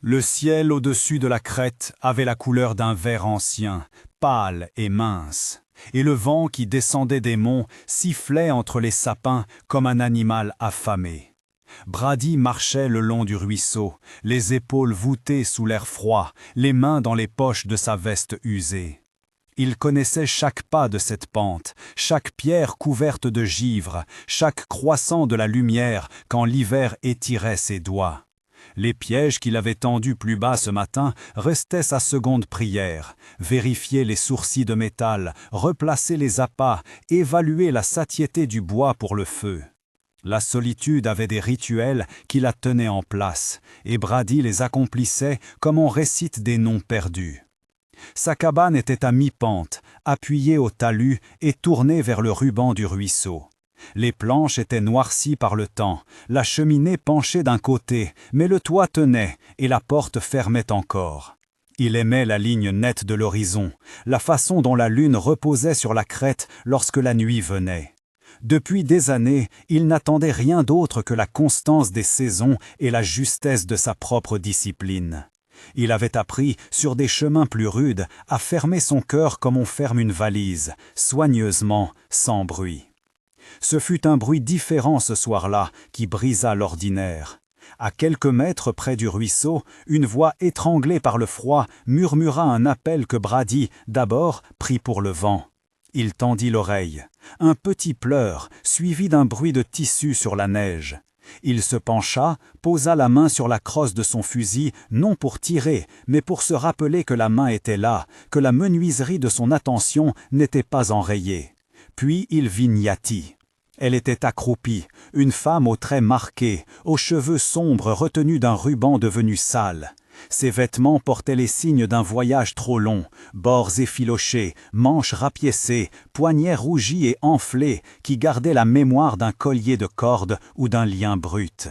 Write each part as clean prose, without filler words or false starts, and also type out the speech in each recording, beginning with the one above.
Le ciel au-dessus de la crête avait la couleur d'un verre ancien, pâle et mince, et le vent qui descendait des monts sifflait entre les sapins comme un animal affamé. Brady marchait le long du ruisseau, les épaules voûtées sous l'air froid, les mains dans les poches de sa veste usée. Il connaissait chaque pas de cette pente, chaque pierre couverte de givre, chaque croissant de la lumière quand l'hiver étirait ses doigts. Les pièges qu'il avait tendus plus bas ce matin restaient sa seconde prière, vérifier les sourcils de métal, replacer les appâts, évaluer la satiété du bois pour le feu. La solitude avait des rituels qui la tenaient en place, et Brady les accomplissait comme on récite des noms perdus. Sa cabane était à mi-pente, appuyée au talus et tournée vers le ruban du ruisseau. Les planches étaient noircies par le temps, la cheminée penchait d'un côté, mais le toit tenait et la porte fermait encore. Il aimait la ligne nette de l'horizon, la façon dont la lune reposait sur la crête lorsque la nuit venait. Depuis des années, il n'attendait rien d'autre que la constance des saisons et la justesse de sa propre discipline. Il avait appris, sur des chemins plus rudes, à fermer son cœur comme on ferme une valise, soigneusement, sans bruit. Ce fut un bruit différent ce soir-là qui brisa l'ordinaire. À quelques mètres près du ruisseau, une voix étranglée par le froid murmura un appel que Brady, d'abord, prit pour le vent. Il tendit l'oreille. Un petit pleur, suivi d'un bruit de tissu sur la neige. Il se pencha, posa la main sur la crosse de son fusil, non pour tirer, mais pour se rappeler que la main était là, que la menuiserie de son attention n'était pas enrayée. Puis il vit Niati. Elle était accroupie, une femme aux traits marqués, aux cheveux sombres retenus d'un ruban devenu sale. Ses vêtements portaient les signes d'un voyage trop long, bords effilochés, manches rapiécées, poignets rougis et enflés qui gardaient la mémoire d'un collier de cordes ou d'un lien brut.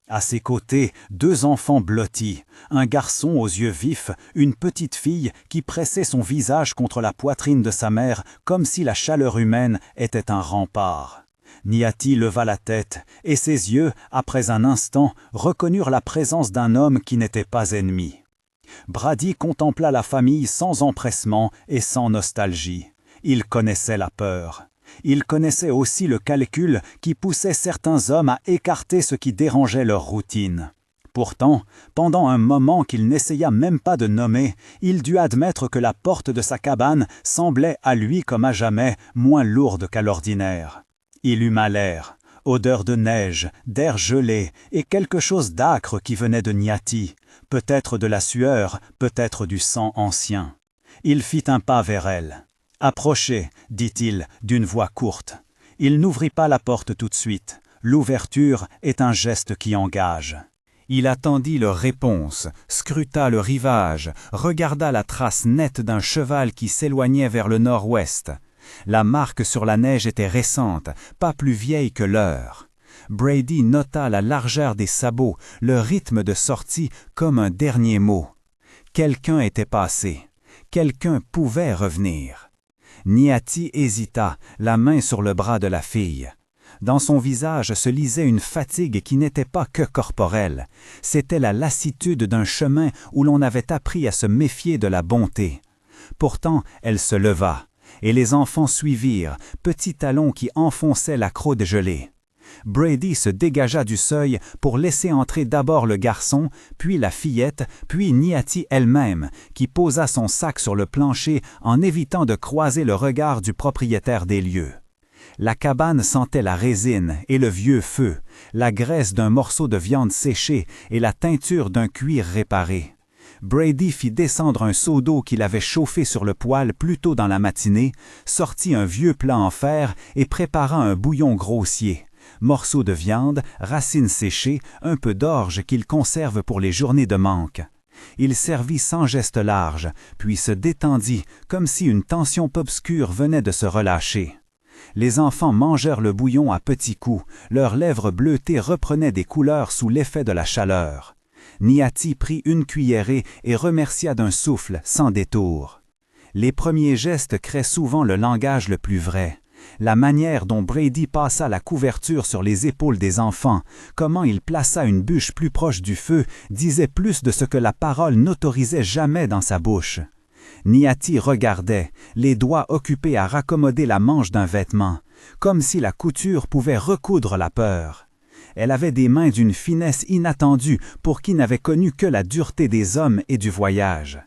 À ses côtés, deux enfants blottis, un garçon aux yeux vifs, une petite fille qui pressait son visage contre la poitrine de sa mère comme si la chaleur humaine était un rempart. Niati leva la tête, et ses yeux, après un instant, reconnurent la présence d'un homme qui n'était pas ennemi. Brady contempla la famille sans empressement et sans nostalgie. Il connaissait la peur. Il connaissait aussi le calcul qui poussait certains hommes à écarter ce qui dérangeait leur routine. Pourtant, pendant un moment qu'il n'essaya même pas de nommer, il dut admettre que la porte de sa cabane semblait à lui comme à jamais moins lourde qu'à l'ordinaire. Il huma l'air, odeur de neige, d'air gelé et quelque chose d'âcre qui venait de Niati, peut-être de la sueur, peut-être du sang ancien. Il fit un pas vers elle. « Approchez », dit-il, d'une voix courte. Il n'ouvrit pas la porte tout de suite. L'ouverture est un geste qui engage. Il attendit leur réponse, scruta le rivage, regarda la trace nette d'un cheval qui s'éloignait vers le nord-ouest. La marque sur la neige était récente, pas plus vieille que l'heure. Brady nota la largeur des sabots, le rythme de sortie comme un dernier mot. Quelqu'un était passé. Quelqu'un pouvait revenir. Niati hésita, la main sur le bras de la fille. Dans son visage se lisait une fatigue qui n'était pas que corporelle. C'était la lassitude d'un chemin où l'on avait appris à se méfier de la bonté. Pourtant, elle se leva. Et les enfants suivirent, petits talons qui enfonçaient la croûte gelée. Brady se dégagea du seuil pour laisser entrer d'abord le garçon, puis la fillette, puis Niati elle-même, qui posa son sac sur le plancher en évitant de croiser le regard du propriétaire des lieux. La cabane sentait la résine et le vieux feu, la graisse d'un morceau de viande séchée et la teinture d'un cuir réparé. Brady fit descendre un seau d'eau qu'il avait chauffé sur le poêle plus tôt dans la matinée, sortit un vieux plat en fer et prépara un bouillon grossier. Morceaux de viande, racines séchées, un peu d'orge qu'il conserve pour les journées de manque. Il servit sans geste large, puis se détendit comme si une tension obscure venait de se relâcher. Les enfants mangèrent le bouillon à petits coups, leurs lèvres bleutées reprenaient des couleurs sous l'effet de la chaleur. Niati prit une cuillerée et remercia d'un souffle, sans détour. Les premiers gestes créent souvent le langage le plus vrai. La manière dont Brady passa la couverture sur les épaules des enfants, comment il plaça une bûche plus proche du feu, disait plus de ce que la parole n'autorisait jamais dans sa bouche. Niati regardait, les doigts occupés à raccommoder la manche d'un vêtement, comme si la couture pouvait recoudre la peur. Elle avait des mains d'une finesse inattendue pour qui n'avait connu que la dureté des hommes et du voyage.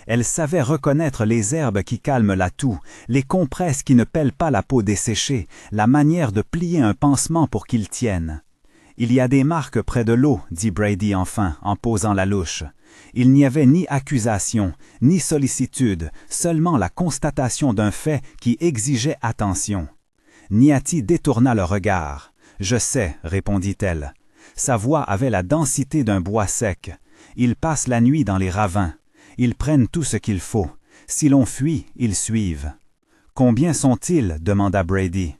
Elle savait reconnaître les herbes qui calment la toux, les compresses qui ne pèlent pas la peau desséchée, la manière de plier un pansement pour qu'il tienne. « Il y a des marques près de l'eau, dit Brady enfin, en posant la louche. Il n'y avait ni accusation, ni sollicitude, seulement la constatation d'un fait qui exigeait attention. Niati détourna le regard. « Je sais, répondit-elle. Sa voix avait la densité d'un bois sec. Ils passent la nuit dans les ravins. Ils prennent tout ce qu'il faut. Si l'on fuit, ils suivent. « Combien sont-ils? Demanda Brady.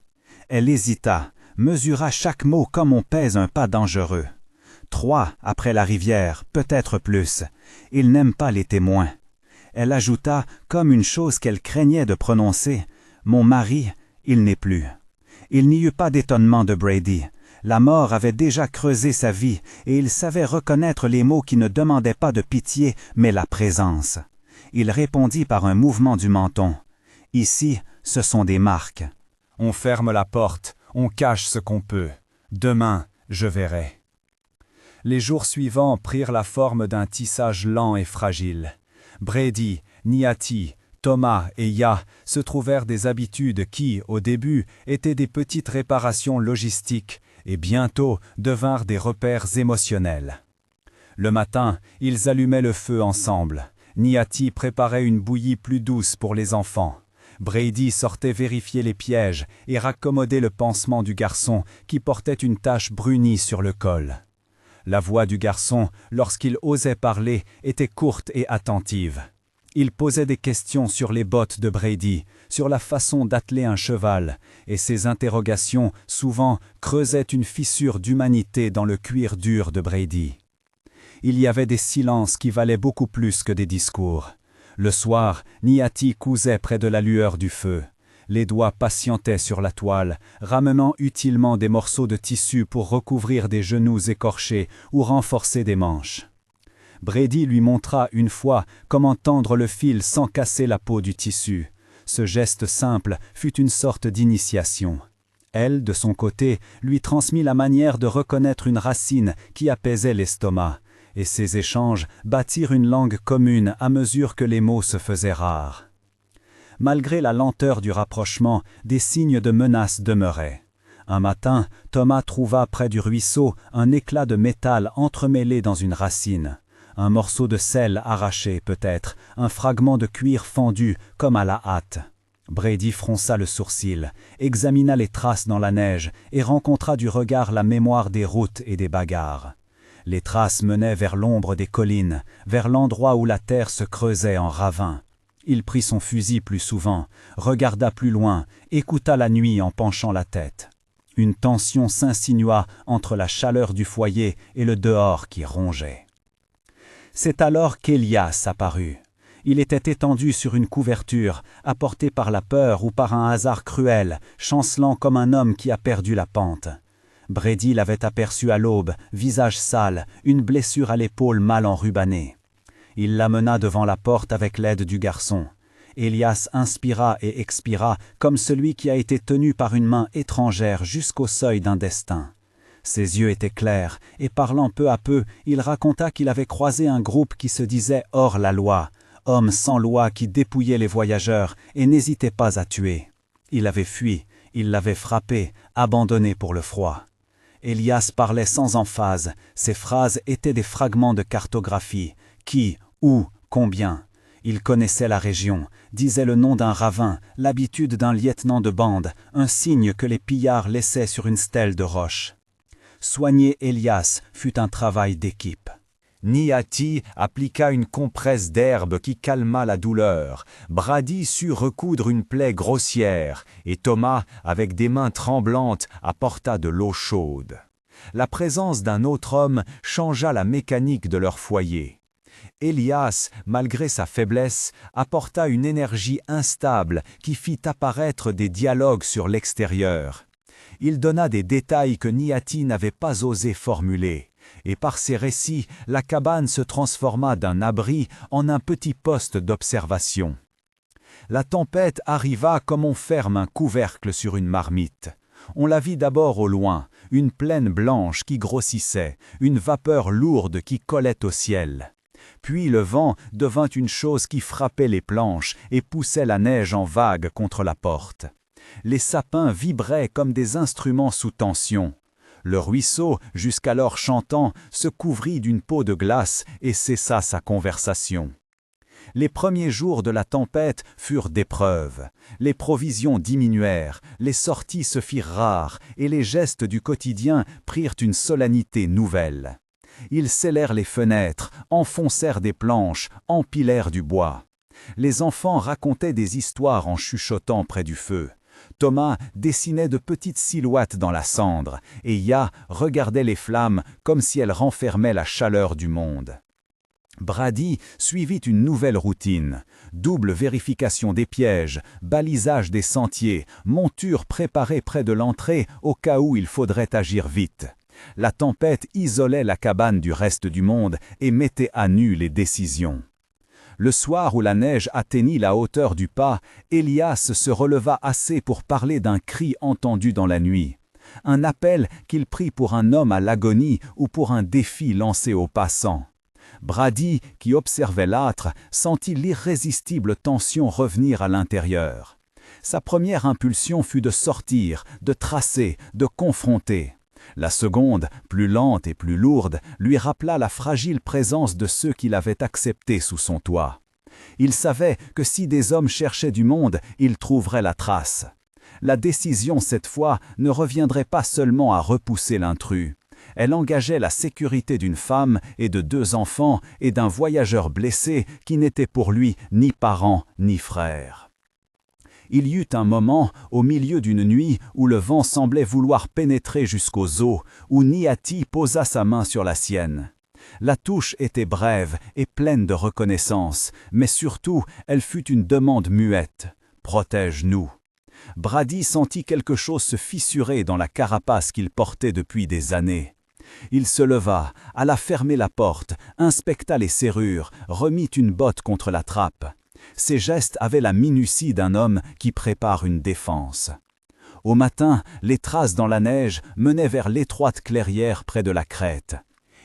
Elle hésita, mesura chaque mot comme on pèse un pas dangereux. 3 après la rivière, peut-être plus. Ils n'aiment pas les témoins. Elle ajouta, comme une chose qu'elle craignait de prononcer, « Mon mari, il n'est plus. » Il n'y eut pas d'étonnement de Brady. La mort avait déjà creusé sa vie et il savait reconnaître les mots qui ne demandaient pas de pitié, mais la présence. Il répondit par un mouvement du menton. « Ici, ce sont des marques. » On ferme la porte, on cache ce qu'on peut. Demain, je verrai. Les jours suivants prirent la forme d'un tissage lent et fragile. Brady, Niati, Thomas et Ya se trouvèrent des habitudes qui, au début, étaient des petites réparations logistiques et bientôt devinrent des repères émotionnels. Le matin, ils allumaient le feu ensemble. Niati préparait une bouillie plus douce pour les enfants. Brady sortait vérifier les pièges et raccommoder le pansement du garçon qui portait une tache brunie sur le col. La voix du garçon, lorsqu'il osait parler, était courte et attentive. Il posait des questions sur les bottes de Brady, sur la façon d'atteler un cheval, et ses interrogations, souvent, creusaient une fissure d'humanité dans le cuir dur de Brady. Il y avait des silences qui valaient beaucoup plus que des discours. Le soir, Niati cousait près de la lueur du feu. Les doigts patientaient sur la toile, ramenant utilement des morceaux de tissu pour recouvrir des genoux écorchés ou renforcer des manches. Brady lui montra une fois comment tendre le fil sans casser la peau du tissu. Ce geste simple fut une sorte d'initiation. Elle, de son côté, lui transmit la manière de reconnaître une racine qui apaisait l'estomac, et ces échanges bâtirent une langue commune à mesure que les mots se faisaient rares. Malgré la lenteur du rapprochement, des signes de menace demeuraient. Un matin, Thomas trouva près du ruisseau un éclat de métal entremêlé dans une racine. Un morceau de sel arraché peut-être, un fragment de cuir fendu comme à la hâte. Brady fronça le sourcil, examina les traces dans la neige et rencontra du regard la mémoire des routes et des bagarres. Les traces menaient vers l'ombre des collines, vers l'endroit où la terre se creusait en ravin. Il prit son fusil plus souvent, regarda plus loin, écouta la nuit en penchant la tête. Une tension s'insinua entre la chaleur du foyer et le dehors qui rongeait. C'est alors qu'Elias apparut. Il était étendu sur une couverture, apporté par la peur ou par un hasard cruel, chancelant comme un homme qui a perdu la pente. Brady l'avait aperçu à l'aube, visage sale, une blessure à l'épaule mal enrubannée. Il l'amena devant la porte avec l'aide du garçon. Elias inspira et expira comme celui qui a été tenu par une main étrangère jusqu'au seuil d'un destin. Ses yeux étaient clairs, et parlant peu à peu, il raconta qu'il avait croisé un groupe qui se disait hors la loi, hommes sans loi qui dépouillaient les voyageurs et n'hésitaient pas à tuer. Il avait fui, il l'avait frappé, abandonné pour le froid. Elias parlait sans emphase, ses phrases étaient des fragments de cartographie. Qui, où, combien? Il connaissait la région, disait le nom d'un ravin, l'habitude d'un lieutenant de bande, un signe que les pillards laissaient sur une stèle de roche. Soigner Elias fut un travail d'équipe. Niati appliqua une compresse d'herbe qui calma la douleur. Brady sut recoudre une plaie grossière, et Thomas, avec des mains tremblantes, apporta de l'eau chaude. La présence d'un autre homme changea la mécanique de leur foyer. Élias, malgré sa faiblesse, apporta une énergie instable qui fit apparaître des dialogues sur l'extérieur. Il donna des détails que Niati n'avait pas osé formuler, et par ces récits, la cabane se transforma d'un abri en un petit poste d'observation. La tempête arriva comme on ferme un couvercle sur une marmite. On la vit d'abord au loin, une plaine blanche qui grossissait, une vapeur lourde qui collait au ciel. Puis le vent devint une chose qui frappait les planches et poussait la neige en vagues contre la porte. Les sapins vibraient comme des instruments sous tension. Le ruisseau, jusqu'alors chantant, se couvrit d'une peau de glace et cessa sa conversation. Les premiers jours de la tempête furent d'épreuves. Les provisions diminuèrent, les sorties se firent rares et les gestes du quotidien prirent une solennité nouvelle. Ils scellèrent les fenêtres, enfoncèrent des planches, empilèrent du bois. Les enfants racontaient des histoires en chuchotant près du feu. Thomas dessinait de petites silhouettes dans la cendre et Ya regardait les flammes comme si elles renfermaient la chaleur du monde. Brady suivit une nouvelle routine, double vérification des pièges, balisage des sentiers, monture préparée près de l'entrée au cas où il faudrait agir vite. La tempête isolait la cabane du reste du monde et mettait à nu les décisions. Le soir où la neige atteignit la hauteur du pas, Élias se releva assez pour parler d'un cri entendu dans la nuit. Un appel qu'il prit pour un homme à l'agonie ou pour un défi lancé aux passants. Brady, qui observait l'âtre, sentit l'irrésistible tension revenir à l'intérieur. Sa première impulsion fut de sortir, de tracer, de confronter. La seconde, plus lente et plus lourde, lui rappela la fragile présence de ceux qui l'avaient accepté sous son toit. Il savait que si des hommes cherchaient du monde, ils trouveraient la trace. La décision, cette fois, ne reviendrait pas seulement à repousser l'intrus. Elle engageait la sécurité d'une femme et de 2 enfants et d'un voyageur blessé qui n'était pour lui ni parent ni frère. Il y eut un moment, au milieu d'une nuit, où le vent semblait vouloir pénétrer jusqu'aux os, où Niati posa sa main sur la sienne. La touche était brève et pleine de reconnaissance, mais surtout, elle fut une demande muette. « Protège-nous ». Brady sentit quelque chose se fissurer dans la carapace qu'il portait depuis des années. Il se leva, alla fermer la porte, inspecta les serrures, remit une botte contre la trappe. Ses gestes avaient la minutie d'un homme qui prépare une défense. Au matin, les traces dans la neige menaient vers l'étroite clairière près de la crête.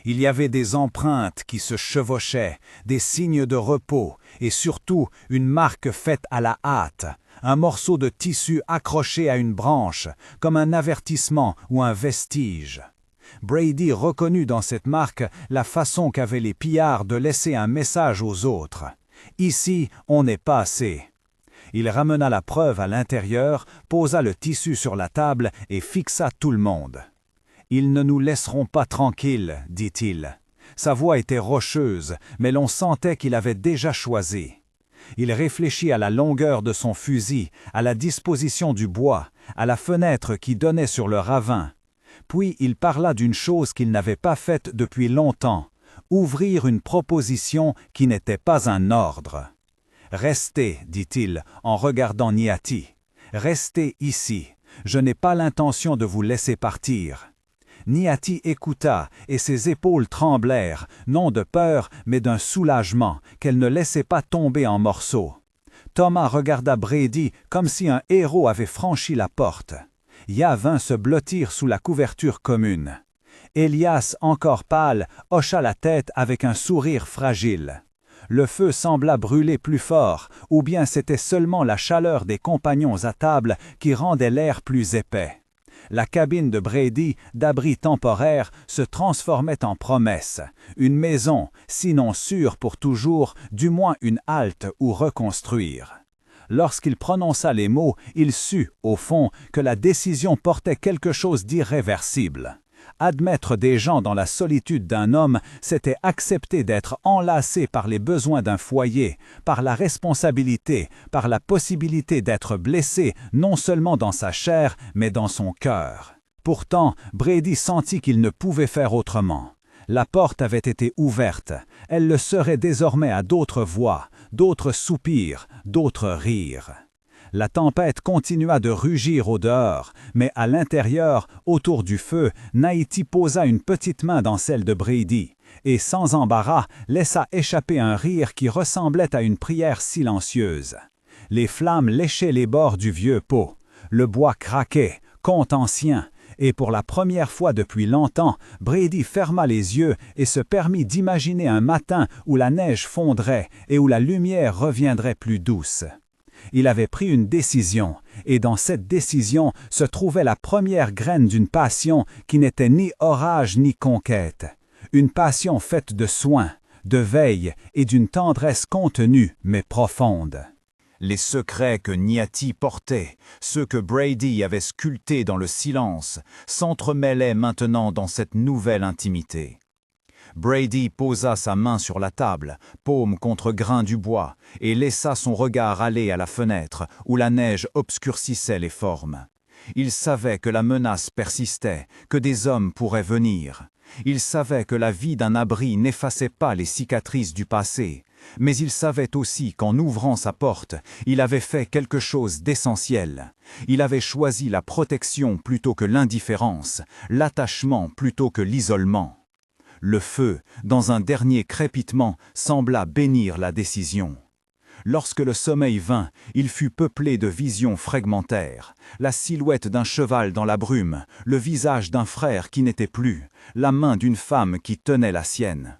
Il y avait des empreintes qui se chevauchaient, des signes de repos et surtout une marque faite à la hâte, un morceau de tissu accroché à une branche, comme un avertissement ou un vestige. Brady reconnut dans cette marque la façon qu'avaient les pillards de laisser un message aux autres. Ici, on n'est pas assez. Il ramena la preuve à l'intérieur, posa le tissu sur la table et fixa tout le monde. « Ils ne nous laisseront pas tranquilles, dit-il. » Sa voix était rocheuse, mais l'on sentait qu'il avait déjà choisi. Il réfléchit à la longueur de son fusil, à la disposition du bois, à la fenêtre qui donnait sur le ravin. Puis il parla d'une chose qu'il n'avait pas faite depuis longtemps, ouvrir une proposition qui n'était pas un ordre. « Restez, dit-il, en regardant Niati. Restez ici. Je n'ai pas l'intention de vous laisser partir. » Niati écouta et ses épaules tremblèrent, non de peur, mais d'un soulagement qu'elle ne laissait pas tomber en morceaux. Thomas regarda Brady comme si un héros avait franchi la porte. Ya vint se blottir sous la couverture commune. Élias, encore pâle, hocha la tête avec un sourire fragile. Le feu sembla brûler plus fort, ou bien c'était seulement la chaleur des compagnons à table qui rendait l'air plus épais. La cabine de Brady, d'abri temporaire, se transformait en promesse, une maison, sinon sûre pour toujours, du moins une halte où reconstruire. Lorsqu'il prononça les mots, il sut, au fond, que la décision portait quelque chose d'irréversible. Admettre des gens dans la solitude d'un homme, c'était accepter d'être enlacé par les besoins d'un foyer, par la responsabilité, par la possibilité d'être blessé non seulement dans sa chair, mais dans son cœur. Pourtant, Brady sentit qu'il ne pouvait faire autrement. La porte avait été ouverte. Elle le serait désormais à d'autres voix, d'autres soupirs, d'autres rires. La tempête continua de rugir au dehors, mais à l'intérieur, autour du feu, Naïti posa une petite main dans celle de Brady, et sans embarras laissa échapper un rire qui ressemblait à une prière silencieuse. Les flammes léchaient les bords du vieux pot. Le bois craquait, conte ancien, et pour la première fois depuis longtemps, Brady ferma les yeux et se permit d'imaginer un matin où la neige fondrait et où la lumière reviendrait plus douce. Il avait pris une décision, et dans cette décision se trouvait la première graine d'une passion qui n'était ni orage ni conquête. Une passion faite de soin, de veille et d'une tendresse contenue mais profonde. Les secrets que Niati portait, ceux que Brady avait sculptés dans le silence, s'entremêlaient maintenant dans cette nouvelle intimité. Brady posa sa main sur la table, paume contre grain du bois, et laissa son regard aller à la fenêtre, où la neige obscurcissait les formes. Il savait que la menace persistait, que des hommes pourraient venir. Il savait que la vie d'un abri n'effaçait pas les cicatrices du passé, mais il savait aussi qu'en ouvrant sa porte, il avait fait quelque chose d'essentiel. Il avait choisi la protection plutôt que l'indifférence, l'attachement plutôt que l'isolement. Le feu, dans un dernier crépitement, sembla bénir la décision. Lorsque le sommeil vint, il fut peuplé de visions fragmentaires. La silhouette d'un cheval dans la brume, le visage d'un frère qui n'était plus, la main d'une femme qui tenait la sienne.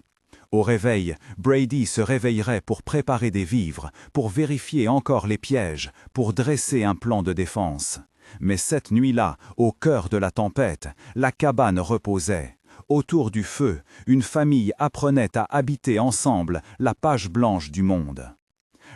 Au réveil, Brady se réveillerait pour préparer des vivres, pour vérifier encore les pièges, pour dresser un plan de défense. Mais cette nuit-là, au cœur de la tempête, la cabane reposait. Autour du feu, une famille apprenait à habiter ensemble la page blanche du monde.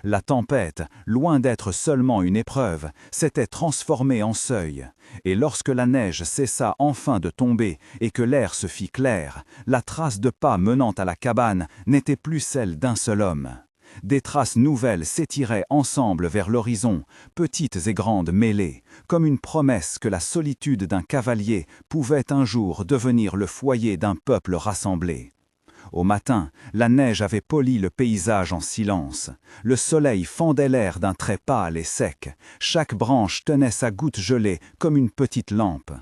La tempête, loin d'être seulement une épreuve, s'était transformée en seuil, et lorsque la neige cessa enfin de tomber et que l'air se fit clair, la trace de pas menant à la cabane n'était plus celle d'un seul homme. Des traces nouvelles s'étiraient ensemble vers l'horizon, petites et grandes mêlées, comme une promesse que la solitude d'un cavalier pouvait un jour devenir le foyer d'un peuple rassemblé. Au matin, la neige avait poli le paysage en silence. Le soleil fendait l'air d'un trait pâle et sec. Chaque branche tenait sa goutte gelée comme une petite lampe.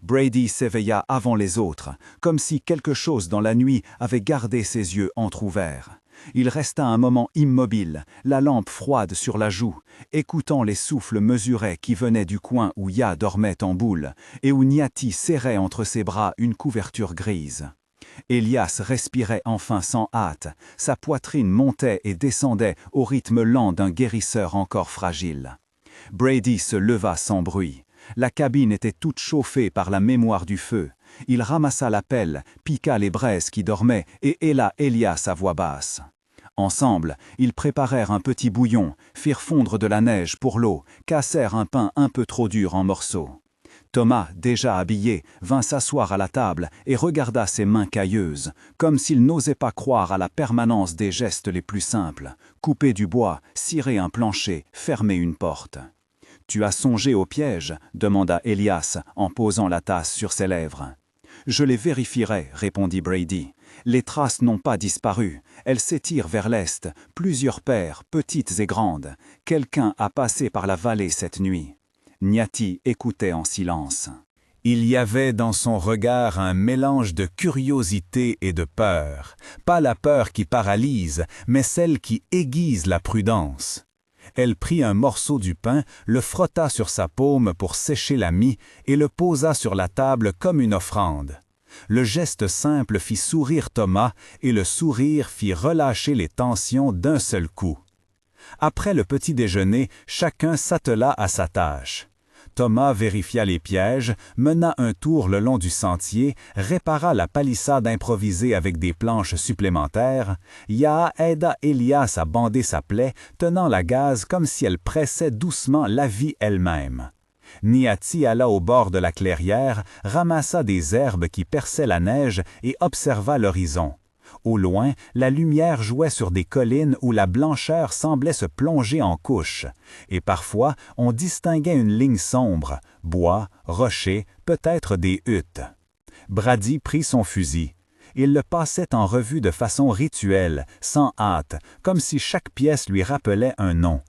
Brady s'éveilla avant les autres, comme si quelque chose dans la nuit avait gardé ses yeux entr'ouverts. Il resta un moment immobile, la lampe froide sur la joue, écoutant les souffles mesurés qui venaient du coin où Ya dormait en boule et où Niati serrait entre ses bras une couverture grise. Elias respirait enfin sans hâte, sa poitrine montait et descendait au rythme lent d'un guérisseur encore fragile. Brady se leva sans bruit. La cabine était toute chauffée par la mémoire du feu. Il ramassa la pelle, piqua les braises qui dormaient et héla Elias à voix basse. Ensemble, ils préparèrent un petit bouillon, firent fondre de la neige pour l'eau, cassèrent un pain un peu trop dur en morceaux. Thomas, déjà habillé, vint s'asseoir à la table et regarda ses mains cailleuses, comme s'il n'osait pas croire à la permanence des gestes les plus simples. Couper du bois, cirer un plancher, fermer une porte. « Tu as songé au piège ?» demanda Elias en posant la tasse sur ses lèvres. « Je les vérifierai » répondit Brady. « Les traces n'ont pas disparu. Elles s'étirent vers l'est, plusieurs paires, petites et grandes. Quelqu'un a passé par la vallée cette nuit. » Niati écoutait en silence. Il y avait dans son regard un mélange de curiosité et de peur. Pas la peur qui paralyse, mais celle qui aiguise la prudence. Elle prit un morceau du pain, le frotta sur sa paume pour sécher la mie et le posa sur la table comme une offrande. Le geste simple fit sourire Thomas et le sourire fit relâcher les tensions d'un seul coup. Après le petit déjeuner, chacun s'attela à sa tâche. Thomas vérifia les pièges, mena un tour le long du sentier, répara la palissade improvisée avec des planches supplémentaires. Ya aida Elias à bander sa plaie, tenant la gaze comme si elle pressait doucement la vie elle-même. Niati alla au bord de la clairière, ramassa des herbes qui perçaient la neige et observa l'horizon. Au loin, la lumière jouait sur des collines où la blancheur semblait se plonger en couches, et parfois on distinguait une ligne sombre, bois, rochers, peut-être des huttes. Brady prit son fusil. Il le passait en revue de façon rituelle, sans hâte, comme si chaque pièce lui rappelait un nom.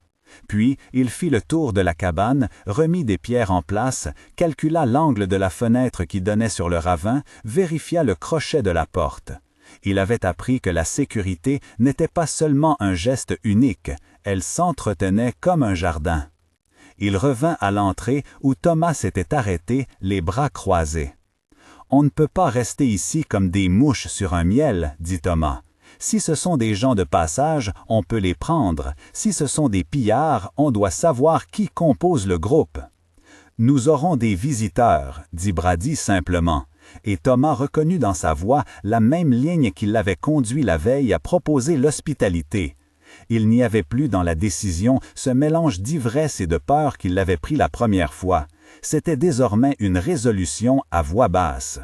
Puis, il fit le tour de la cabane, remit des pierres en place, calcula l'angle de la fenêtre qui donnait sur le ravin, vérifia le crochet de la porte. Il avait appris que la sécurité n'était pas seulement un geste unique, elle s'entretenait comme un jardin. Il revint à l'entrée où Thomas s'était arrêté, les bras croisés. « On ne peut pas rester ici comme des mouches sur un miel, dit Thomas. Si ce sont des gens de passage, on peut les prendre. Si ce sont des pillards, on doit savoir qui compose le groupe. »« Nous aurons des visiteurs, » dit Brady simplement, et Thomas reconnut dans sa voix la même ligne qui l'avait conduit la veille à proposer l'hospitalité. Il n'y avait plus dans la décision ce mélange d'ivresse et de peur qui l'avait pris la première fois. C'était désormais une résolution à voix basse.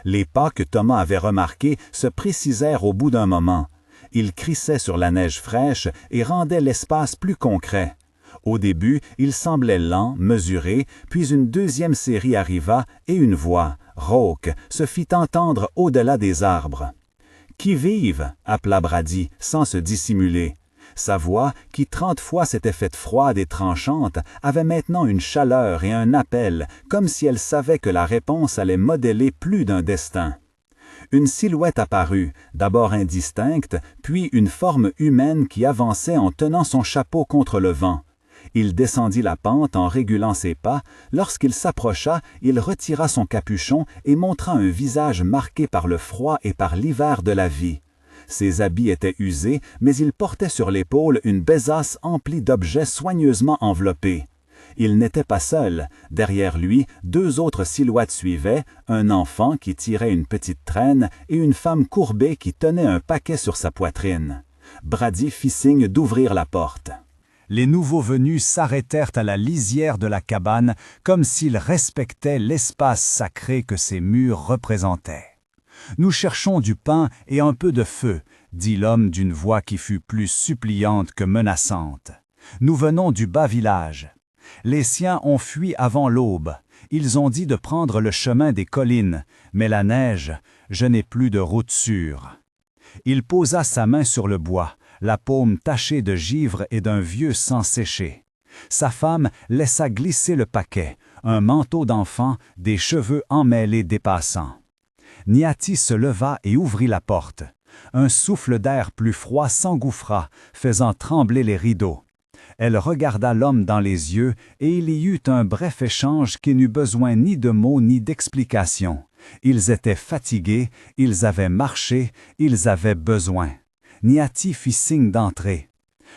Les pas que Thomas avait remarqués se précisèrent au bout d'un moment. Ils crissaient sur la neige fraîche et rendaient l'espace plus concret. Au début, il semblait lent, mesuré, puis une deuxième série arriva et une voix, rauque, se fit entendre au-delà des arbres. « Qui vive » appela Brady, sans se dissimuler. Sa voix, qui 30 fois s'était faite froide et tranchante, avait maintenant une chaleur et un appel, comme si elle savait que la réponse allait modeler plus d'un destin. Une silhouette apparut, d'abord indistincte, puis une forme humaine qui avançait en tenant son chapeau contre le vent. Il descendit la pente en régulant ses pas. Lorsqu'il s'approcha, il retira son capuchon et montra un visage marqué par le froid et par l'hiver de la vie. Ses habits étaient usés, mais il portait sur l'épaule une besace emplie d'objets soigneusement enveloppés. Il n'était pas seul. Derrière lui, 2 autres silhouettes suivaient, un enfant qui tirait une petite traîne et une femme courbée qui tenait un paquet sur sa poitrine. Brady fit signe d'ouvrir la porte. Les nouveaux venus s'arrêtèrent à la lisière de la cabane comme s'ils respectaient l'espace sacré que ces murs représentaient. « Nous cherchons du pain et un peu de feu, » dit l'homme d'une voix qui fut plus suppliante que menaçante. « Nous venons du bas village. Les siens ont fui avant l'aube. Ils ont dit de prendre le chemin des collines, mais la neige, je n'ai plus de route sûre. » Il posa sa main sur le bois, la paume tachée de givre et d'un vieux sang séché. Sa femme laissa glisser le paquet, un manteau d'enfant, des cheveux emmêlés dépassant. Niati se leva et ouvrit la porte. Un souffle d'air plus froid s'engouffra, faisant trembler les rideaux. Elle regarda l'homme dans les yeux et il y eut un bref échange qui n'eut besoin ni de mots ni d'explications. Ils étaient fatigués, ils avaient marché, ils avaient besoin. Niati fit signe d'entrer.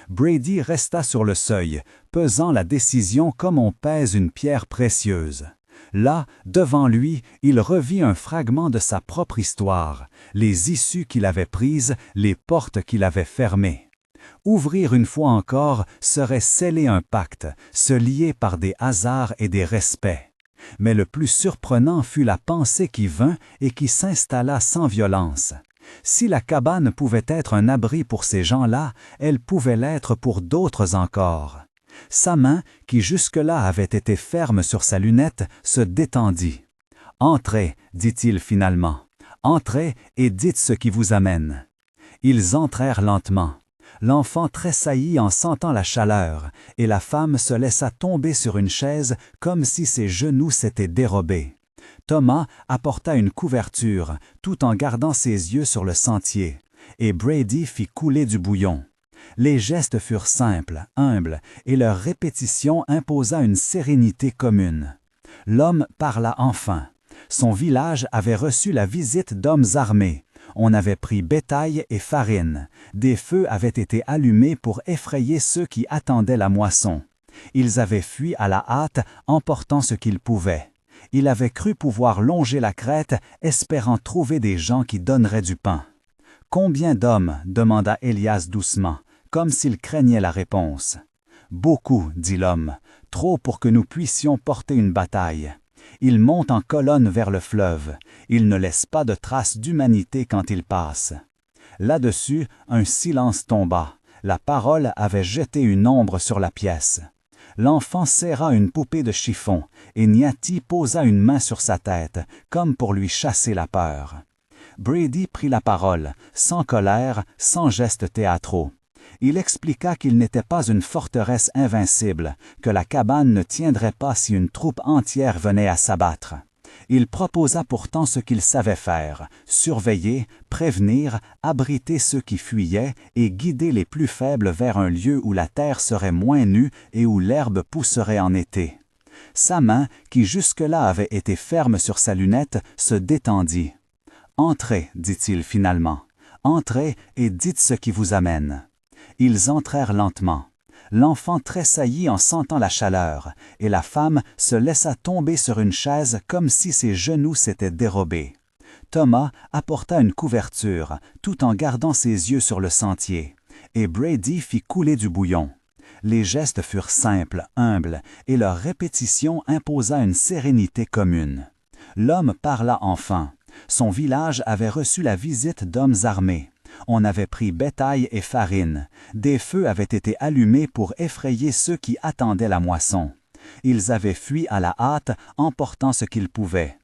Brady resta sur le seuil, pesant la décision comme on pèse une pierre précieuse. Là, devant lui, il revit un fragment de sa propre histoire, les issues qu'il avait prises, les portes qu'il avait fermées. Ouvrir une fois encore serait sceller un pacte, se lier par des hasards et des respects. Mais le plus surprenant fut la pensée qui vint et qui s'installa sans violence. Si la cabane pouvait être un abri pour ces gens-là, elle pouvait l'être pour d'autres encore. Sa main, qui jusque-là avait été ferme sur sa lunette, se détendit. « Entrez, dit-il finalement. Entrez et dites ce qui vous amène. » Ils entrèrent lentement. L'enfant tressaillit en sentant la chaleur, et la femme se laissa tomber sur une chaise comme si ses genoux s'étaient dérobés. Thomas apporta une couverture, tout en gardant ses yeux sur le sentier, et Brady fit couler du bouillon. Les gestes furent simples, humbles, et leur répétition imposa une sérénité commune. L'homme parla enfin. Son village avait reçu la visite d'hommes armés. On avait pris bétail et farine. Des feux avaient été allumés pour effrayer ceux qui attendaient la moisson. Ils avaient fui à la hâte, emportant ce qu'ils pouvaient. Il avait cru pouvoir longer la crête, espérant trouver des gens qui donneraient du pain. « Combien d'hommes » demanda Elias doucement, comme s'il craignait la réponse. « Beaucoup » dit l'homme, « trop pour que nous puissions porter une bataille. » Ils montent en colonne vers le fleuve. Ils ne laissent pas de traces d'humanité quand ils passent. Là-dessus, un silence tomba. La parole avait jeté une ombre sur la pièce. L'enfant serra une poupée de chiffon, et Niati posa une main sur sa tête, comme pour lui chasser la peur. Brady prit la parole, sans colère, sans gestes théâtraux. Il expliqua qu'il n'était pas une forteresse invincible, que la cabane ne tiendrait pas si une troupe entière venait à s'abattre. Il proposa pourtant ce qu'il savait faire, surveiller, prévenir, abriter ceux qui fuyaient et guider les plus faibles vers un lieu où la terre serait moins nue et où l'herbe pousserait en été. Sa main, qui jusque-là avait été ferme sur sa lunette, se détendit. « Entrez, dit-il finalement. Entrez et dites ce qui vous amène. » Ils entrèrent lentement. L'enfant tressaillit en sentant la chaleur, et la femme se laissa tomber sur une chaise comme si ses genoux s'étaient dérobés. Thomas apporta une couverture, tout en gardant ses yeux sur le sentier, et Brady fit couler du bouillon. Les gestes furent simples, humbles, et leur répétition imposa une sérénité commune. L'homme parla enfin. Son village avait reçu la visite d'hommes armés. On avait pris bétail et farine. Des feux avaient été allumés pour effrayer ceux qui attendaient la moisson. Ils avaient fui à la hâte, emportant ce qu'ils pouvaient.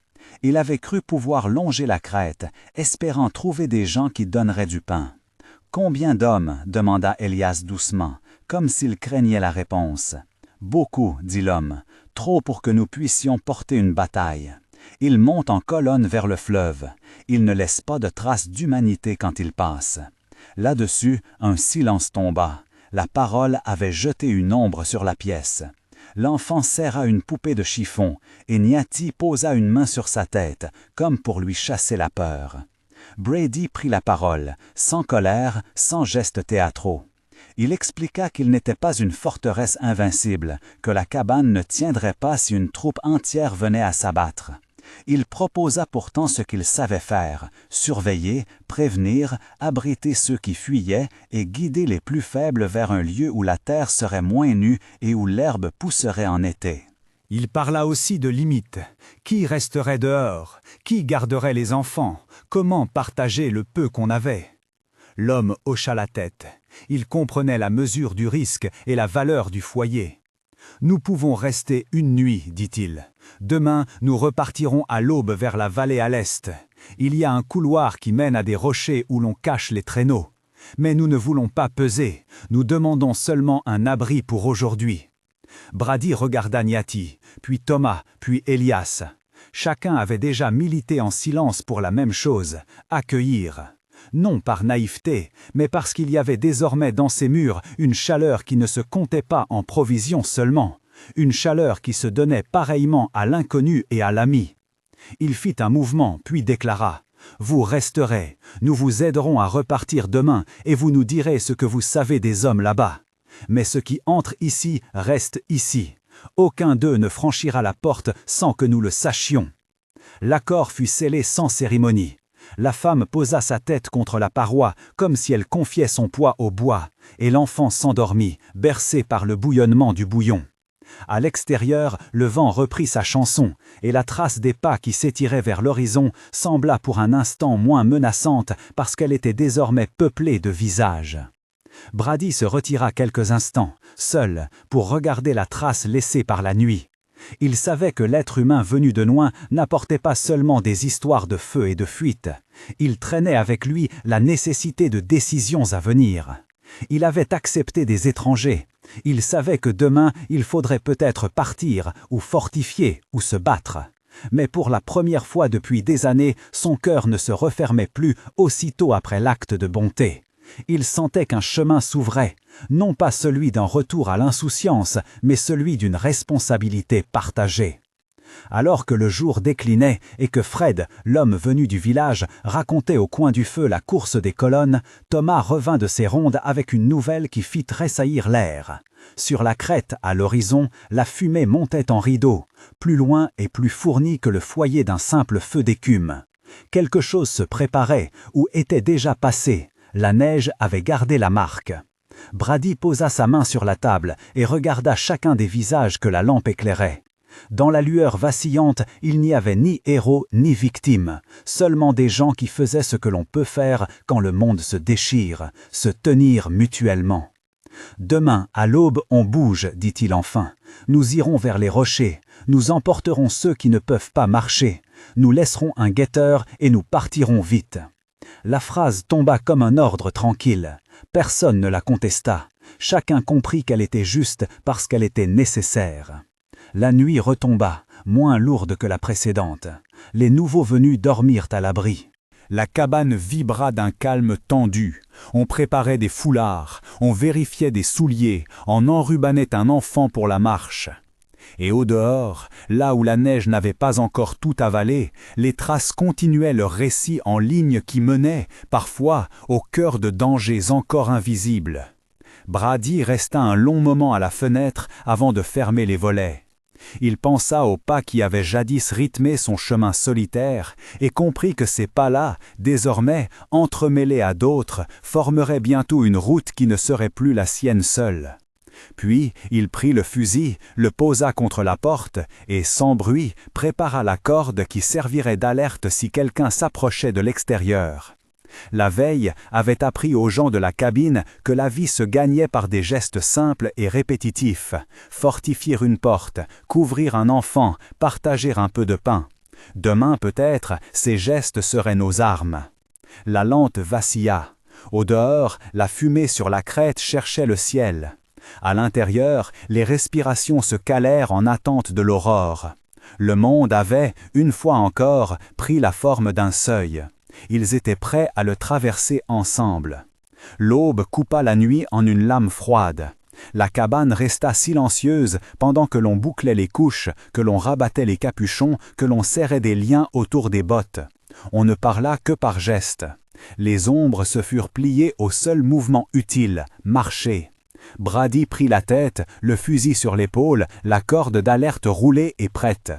Il avait cru pouvoir longer la crête, espérant trouver des gens qui donneraient du pain. « Combien d'hommes » demanda Elias doucement, comme s'il craignait la réponse. « Beaucoup, dit l'homme, trop pour que nous puissions porter une bataille. » Ils montent en colonne vers le fleuve. Ils ne laissent pas de traces d'humanité quand ils passent. Là-dessus, un silence tomba. La parole avait jeté une ombre sur la pièce. L'enfant serra une poupée de chiffon, et Niati posa une main sur sa tête, comme pour lui chasser la peur. Brady prit la parole, sans colère, sans gestes théâtraux. Il expliqua qu'il n'était pas une forteresse invincible, que la cabane ne tiendrait pas si une troupe entière venait à s'abattre. Il proposa pourtant ce qu'il savait faire, surveiller, prévenir, abriter ceux qui fuyaient et guider les plus faibles vers un lieu où la terre serait moins nue et où l'herbe pousserait en été. Il parla aussi de limites. Qui resterait dehors? Qui garderait les enfants? Comment partager le peu qu'on avait? L'homme hocha la tête. Il comprenait la mesure du risque et la valeur du foyer. « Nous pouvons rester une nuit, dit-il. Demain, nous repartirons à l'aube vers la vallée à l'est. Il y a un couloir qui mène à des rochers où l'on cache les traîneaux. Mais nous ne voulons pas peser. Nous demandons seulement un abri pour aujourd'hui. » Brady regarda Niati, puis Thomas, puis Elias. Chacun avait déjà milité en silence pour la même chose, accueillir. Non par naïveté, mais parce qu'il y avait désormais dans ces murs une chaleur qui ne se comptait pas en provisions seulement, une chaleur qui se donnait pareillement à l'inconnu et à l'ami. Il fit un mouvement, puis déclara « Vous resterez, nous vous aiderons à repartir demain et vous nous direz ce que vous savez des hommes là-bas. Mais ceux qui entrent ici restent ici. Aucun d'eux ne franchira la porte sans que nous le sachions. » L'accord fut scellé sans cérémonie. La femme posa sa tête contre la paroi, comme si elle confiait son poids au bois, et l'enfant s'endormit, bercé par le bouillonnement du bouillon. À l'extérieur, le vent reprit sa chanson, et la trace des pas qui s'étiraient vers l'horizon sembla pour un instant moins menaçante parce qu'elle était désormais peuplée de visages. Brady se retira quelques instants, seul, pour regarder la trace laissée par la nuit. Il savait que l'être humain venu de loin n'apportait pas seulement des histoires de feu et de fuite. Il traînait avec lui la nécessité de décisions à venir. Il avait accepté des étrangers. Il savait que demain, il faudrait peut-être partir, ou fortifier, ou se battre. Mais pour la première fois depuis des années, son cœur ne se refermait plus aussitôt après l'acte de bonté. Il sentait qu'un chemin s'ouvrait, non pas celui d'un retour à l'insouciance, mais celui d'une responsabilité partagée. Alors que le jour déclinait et que Fred, l'homme venu du village, racontait au coin du feu la course des colonnes, Thomas revint de ses rondes avec une nouvelle qui fit tressaillir l'air. Sur la crête, à l'horizon, la fumée montait en rideau, plus loin et plus fournie que le foyer d'un simple feu d'écume. Quelque chose se préparait ou était déjà passé. La neige avait gardé la marque. Brady posa sa main sur la table et regarda chacun des visages que la lampe éclairait. Dans la lueur vacillante, il n'y avait ni héros ni victimes, seulement des gens qui faisaient ce que l'on peut faire quand le monde se déchire, se tenir mutuellement. « Demain, à l'aube, on bouge, dit-il enfin. Nous irons vers les rochers, nous emporterons ceux qui ne peuvent pas marcher, nous laisserons un guetteur et nous partirons vite. » La phrase tomba comme un ordre tranquille. Personne ne la contesta. Chacun comprit qu'elle était juste parce qu'elle était nécessaire. La nuit retomba, moins lourde que la précédente. Les nouveaux venus dormirent à l'abri. La cabane vibra d'un calme tendu. On préparait des foulards, on vérifiait des souliers, on enrubannait un enfant pour la marche. Et au dehors, là où la neige n'avait pas encore tout avalé, les traces continuaient leur récit en lignes qui menaient, parfois, au cœur de dangers encore invisibles. Brady resta un long moment à la fenêtre avant de fermer les volets. Il pensa aux pas qui avaient jadis rythmé son chemin solitaire et comprit que ces pas-là, désormais entremêlés à d'autres, formeraient bientôt une route qui ne serait plus la sienne seule. Puis il prit le fusil, le posa contre la porte et, sans bruit, prépara la corde qui servirait d'alerte si quelqu'un s'approchait de l'extérieur. La veille avait appris aux gens de la cabine que la vie se gagnait par des gestes simples et répétitifs. Fortifier une porte, couvrir un enfant, partager un peu de pain. Demain peut-être, ces gestes seraient nos armes. La lente vacilla. Au dehors, la fumée sur la crête cherchait le ciel. À l'intérieur, les respirations se calèrent en attente de l'aurore. Le monde avait, une fois encore, pris la forme d'un seuil. Ils étaient prêts à le traverser ensemble. L'aube coupa la nuit en une lame froide. La cabane resta silencieuse pendant que l'on bouclait les couches, que l'on rabattait les capuchons, que l'on serrait des liens autour des bottes. On ne parla que par gestes. Les ombres se furent pliées au seul mouvement utile, marcher. Brady prit la tête, le fusil sur l'épaule, la corde d'alerte roulée et prête.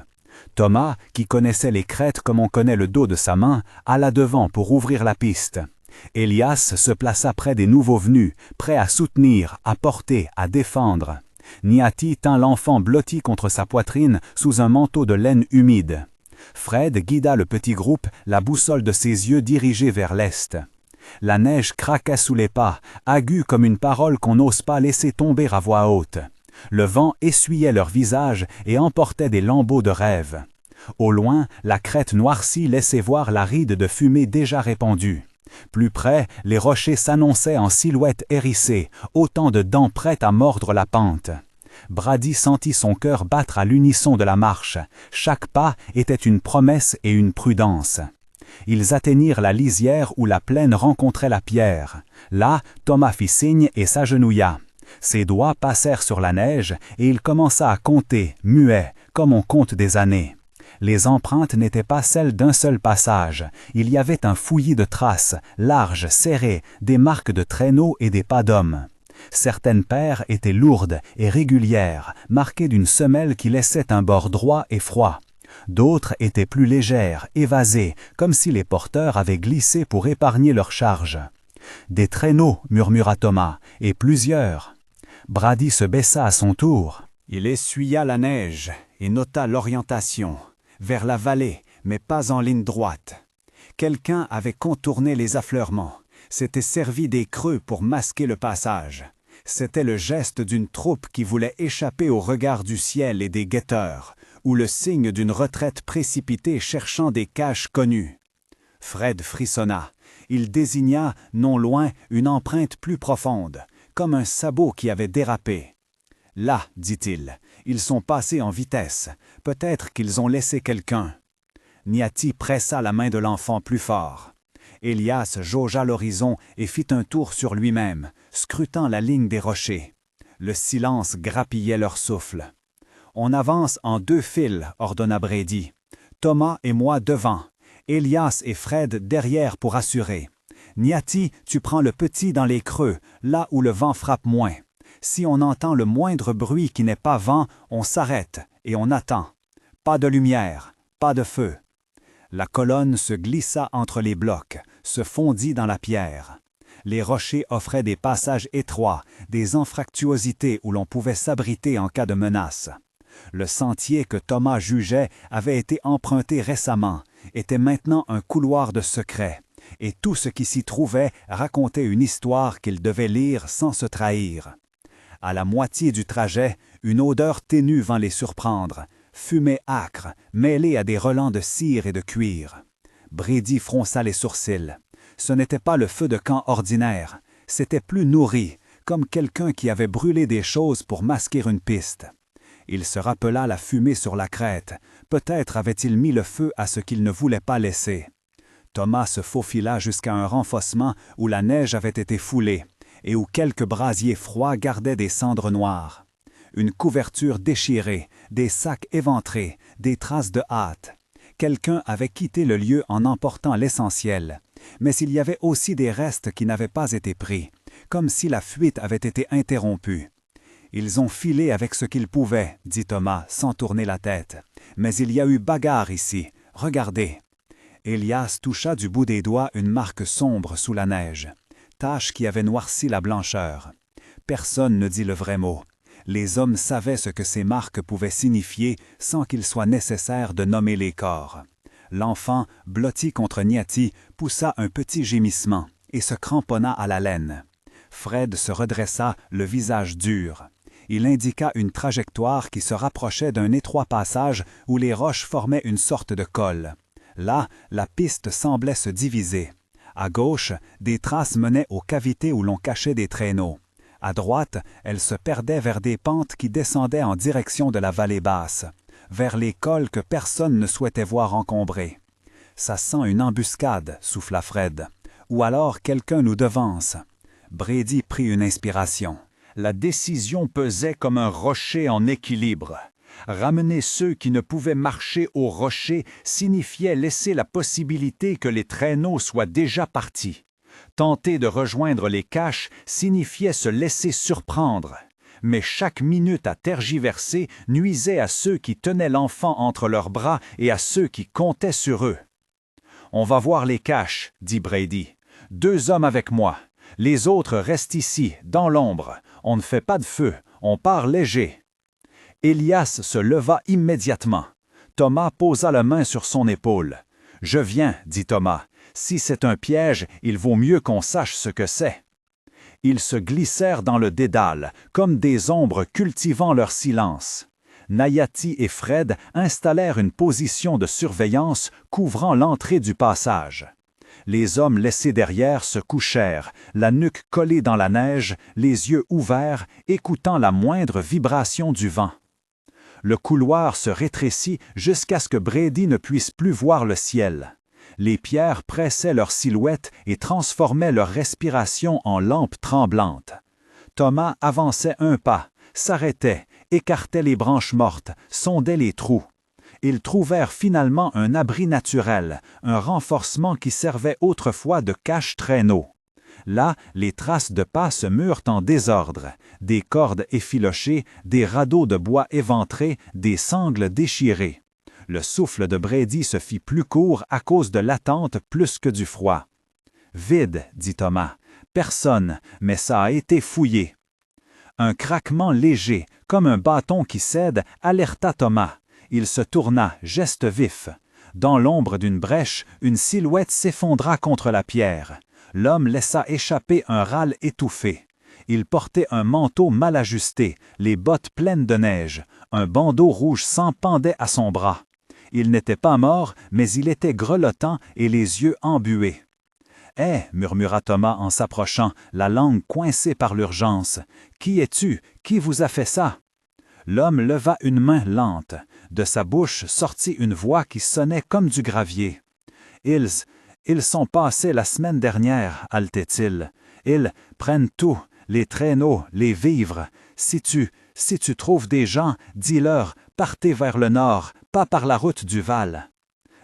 Thomas, qui connaissait les crêtes comme on connaît le dos de sa main, alla devant pour ouvrir la piste. Elias se plaça près des nouveaux venus, prêt à soutenir, à porter, à défendre. Niati tint l'enfant blotti contre sa poitrine sous un manteau de laine humide. Fred guida le petit groupe, la boussole de ses yeux dirigée vers l'est. La neige craquait sous les pas, aiguë comme une parole qu'on n'ose pas laisser tomber à voix haute. Le vent essuyait leurs visages et emportait des lambeaux de rêve. Au loin, la crête noircie laissait voir la ride de fumée déjà répandue. Plus près, les rochers s'annonçaient en silhouettes hérissées, autant de dents prêtes à mordre la pente. Brady sentit son cœur battre à l'unisson de la marche. Chaque pas était une promesse et une prudence. Ils atteignirent la lisière où la plaine rencontrait la pierre. Là, Thomas fit signe et s'agenouilla. Ses doigts passèrent sur la neige et il commença à compter, muet, comme on compte des années. Les empreintes n'étaient pas celles d'un seul passage. Il y avait un fouillis de traces, larges, serrées, des marques de traîneaux et des pas d'hommes. Certaines paires étaient lourdes et régulières, marquées d'une semelle qui laissait un bord droit et froid. D'autres étaient plus légères, évasées, comme si les porteurs avaient glissé pour épargner leur charge. « Des traîneaux, murmura Thomas, et plusieurs. » Brady se baissa à son tour. Il essuya la neige et nota l'orientation, vers la vallée, mais pas en ligne droite. Quelqu'un avait contourné les affleurements, s'était servi des creux pour masquer le passage. C'était le geste d'une troupe qui voulait échapper au regard du ciel et des guetteurs, ou le signe d'une retraite précipitée cherchant des caches connues. Fred frissonna. Il désigna, non loin, une empreinte plus profonde, comme un sabot qui avait dérapé. « Là, dit-il, ils sont passés en vitesse. Peut-être qu'ils ont laissé quelqu'un. » Niati pressa la main de l'enfant plus fort. Elias jaugea l'horizon et fit un tour sur lui-même, scrutant la ligne des rochers. Le silence grappillait leur souffle. « On avance en 2 files, ordonna Brady. Thomas et moi devant. Elias et Fred derrière pour assurer. Niati, tu prends le petit dans les creux, là où le vent frappe moins. Si on entend le moindre bruit qui n'est pas vent, on s'arrête et on attend. Pas de lumière, pas de feu. » La colonne se glissa entre les blocs, se fondit dans la pierre. Les rochers offraient des passages étroits, des anfractuosités où l'on pouvait s'abriter en cas de menace. Le sentier que Thomas jugeait avait été emprunté récemment, était maintenant un couloir de secret, et tout ce qui s'y trouvait racontait une histoire qu'il devait lire sans se trahir. À la moitié du trajet, une odeur ténue vint les surprendre, fumée âcre, mêlée à des relents de cire et de cuir. Brady fronça les sourcils. Ce n'était pas le feu de camp ordinaire, c'était plus nourri, comme quelqu'un qui avait brûlé des choses pour masquer une piste. Il se rappela la fumée sur la crête, peut-être avait-il mis le feu à ce qu'il ne voulait pas laisser. Thomas se faufila jusqu'à un renfoncement où la neige avait été foulée, et où quelques brasiers froids gardaient des cendres noires. Une couverture déchirée, des sacs éventrés, des traces de hâte. Quelqu'un avait quitté le lieu en emportant l'essentiel, mais il y avait aussi des restes qui n'avaient pas été pris, comme si la fuite avait été interrompue. « Ils ont filé avec ce qu'ils pouvaient, » dit Thomas, sans tourner la tête. « Mais il y a eu bagarre ici. Regardez. » Elias toucha du bout des doigts une marque sombre sous la neige, tache qui avait noirci la blancheur. Personne ne dit le vrai mot. Les hommes savaient ce que ces marques pouvaient signifier sans qu'il soit nécessaire de nommer les corps. L'enfant, blotti contre Niati, poussa un petit gémissement et se cramponna à la laine. Fred se redressa, le visage dur. Il indiqua une trajectoire qui se rapprochait d'un étroit passage où les roches formaient une sorte de col. Là, la piste semblait se diviser. À gauche, des traces menaient aux cavités où l'on cachait des traîneaux. À droite, elles se perdaient vers des pentes qui descendaient en direction de la vallée basse, vers les cols que personne ne souhaitait voir encombrés. « Ça sent une embuscade, » souffla Fred. « Ou alors quelqu'un nous devance. » Brady prit une inspiration. La décision pesait comme un rocher en équilibre. Ramener ceux qui ne pouvaient marcher au rocher signifiait laisser la possibilité que les traîneaux soient déjà partis. Tenter de rejoindre les caches signifiait se laisser surprendre. Mais chaque minute à tergiverser nuisait à ceux qui tenaient l'enfant entre leurs bras et à ceux qui comptaient sur eux. « On va voir les caches, » dit Brady. « 2 hommes avec moi. Les autres restent ici, dans l'ombre. On ne fait pas de feu, on part léger. » Elias se leva immédiatement. Thomas posa la main sur son épaule. « Je viens, » dit Thomas. « Si c'est un piège, il vaut mieux qu'on sache ce que c'est. » Ils se glissèrent dans le dédale, comme des ombres cultivant leur silence. Nayati et Fred installèrent une position de surveillance couvrant l'entrée du passage. Les hommes laissés derrière se couchèrent, la nuque collée dans la neige, les yeux ouverts, écoutant la moindre vibration du vent. Le couloir se rétrécit jusqu'à ce que Brady ne puisse plus voir le ciel. Les pierres pressaient leurs silhouettes et transformaient leur respiration en lampes tremblantes. Thomas avançait un pas, s'arrêtait, écartait les branches mortes, sondait les trous. Ils trouvèrent finalement un abri naturel, un renforcement qui servait autrefois de cache-traîneau. Là, les traces de pas se murent en désordre, des cordes effilochées, des radeaux de bois éventrés, des sangles déchirées. Le souffle de Brady se fit plus court à cause de l'attente plus que du froid. « Vide, » dit Thomas. « Personne, mais ça a été fouillé. » Un craquement léger, comme un bâton qui cède, alerta Thomas. Il se tourna, geste vif. Dans l'ombre d'une brèche, une silhouette s'effondra contre la pierre. L'homme laissa échapper un râle étouffé. Il portait un manteau mal ajusté, les bottes pleines de neige. Un bandeau rouge sang pendait à son bras. Il n'était pas mort, mais il était grelottant et les yeux embués. « Hé !» murmura Thomas en s'approchant, la langue coincée par l'urgence. « Qui es-tu? Qui vous a fait ça? » L'homme leva une main lente. De sa bouche sortit une voix qui sonnait comme du gravier. « Ils sont passés la semaine dernière, » haletait-il. « Ils prennent tout, les traîneaux, les vivres. Si tu trouves des gens, dis-leur, partez vers le nord, pas par la route du Val. »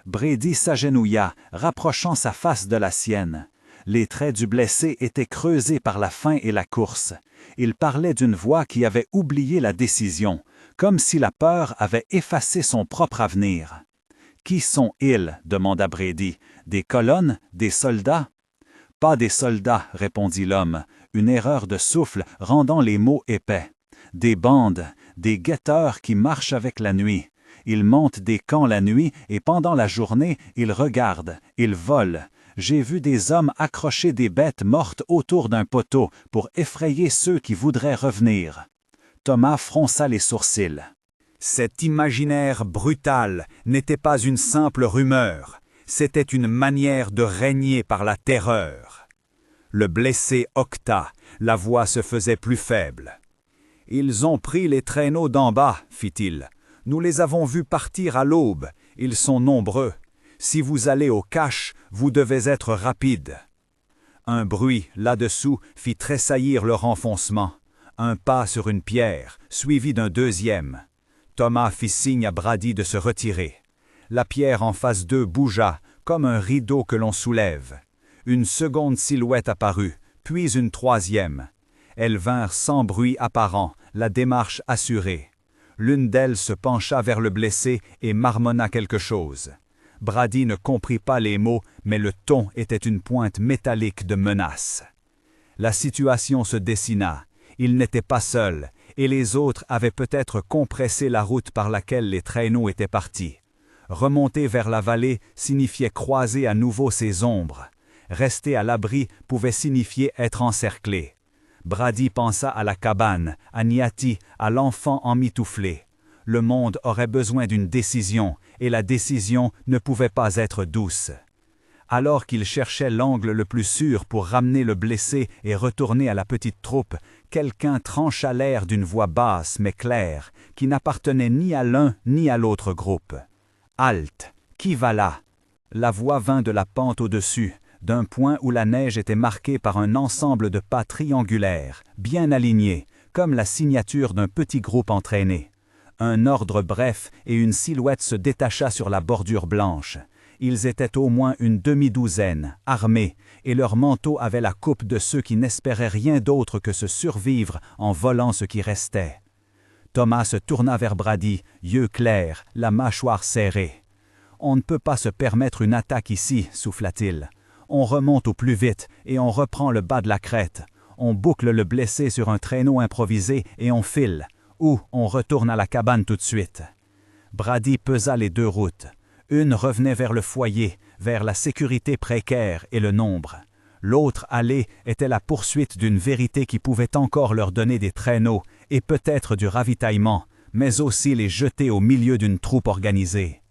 Brady s'agenouilla, rapprochant sa face de la sienne. Les traits du blessé étaient creusés par la faim et la course. Il parlait d'une voix qui avait oublié la décision, comme si la peur avait effacé son propre avenir. « Qui sont-ils » demanda Brady. « Des colonnes? Des soldats? » « Pas des soldats, » répondit l'homme, une erreur de souffle rendant les mots épais. « Des bandes, des guetteurs qui marchent avec la nuit. Ils montent des camps la nuit et pendant la journée, ils regardent, ils volent. j'ai vu des hommes accrocher des bêtes mortes autour d'un poteau pour effrayer ceux qui voudraient revenir. » Thomas fronça les sourcils. Cet imaginaire brutal n'était pas une simple rumeur, c'était une manière de régner par la terreur. Le blessé octa, la voix se faisait plus faible. « Ils ont pris les traîneaux d'en bas, fit-il. Nous les avons vus partir à l'aube, ils sont nombreux. Si vous allez au cache, vous devez être rapide. » Un bruit, là-dessous, fit tressaillir leur enfoncement. Un pas sur une pierre, suivi d'un deuxième. Thomas fit signe à Brady de se retirer. La pierre en face d'eux bougea, comme un rideau que l'on soulève. Une seconde silhouette apparut, puis une troisième. Elles vinrent sans bruit apparent, la démarche assurée. L'une d'elles se pencha vers le blessé et marmonna quelque chose. Brady ne comprit pas les mots, mais le ton était une pointe métallique de menace. La situation se dessina. Il n'était pas seul, et les autres avaient peut-être compressé la route par laquelle les traîneaux étaient partis. Remonter vers la vallée signifiait croiser à nouveau ces ombres. Rester à l'abri pouvait signifier être encerclé. Brady pensa à la cabane, à Niati, à l'enfant emmitouflé. Le monde aurait besoin d'une décision, et la décision ne pouvait pas être douce. Alors qu'il cherchait l'angle le plus sûr pour ramener le blessé et retourner à la petite troupe, quelqu'un trancha l'air d'une voix basse mais claire, qui n'appartenait ni à l'un ni à l'autre groupe. « Halte! Qui va là ?» La voix vint de la pente au-dessus, d'un point où la neige était marquée par un ensemble de pas triangulaires, bien alignés, comme la signature d'un petit groupe entraîné. Un ordre bref et une silhouette se détacha sur la bordure blanche. Ils étaient au moins une demi-douzaine, armés, et leurs manteaux avaient la coupe de ceux qui n'espéraient rien d'autre que se survivre en volant ce qui restait. Thomas se tourna vers Brady, yeux clairs, la mâchoire serrée. « On ne peut pas se permettre une attaque ici, souffla-t-il. On remonte au plus vite et on reprend le bas de la crête. On boucle le blessé sur un traîneau improvisé et on file. Ou on retourne à la cabane tout de suite. » Brady pesa les deux routes. Une revenait vers le foyer, vers la sécurité précaire et le nombre. L'autre allée était la poursuite d'une vérité qui pouvait encore leur donner des traîneaux et peut-être du ravitaillement, mais aussi les jeter au milieu d'une troupe organisée.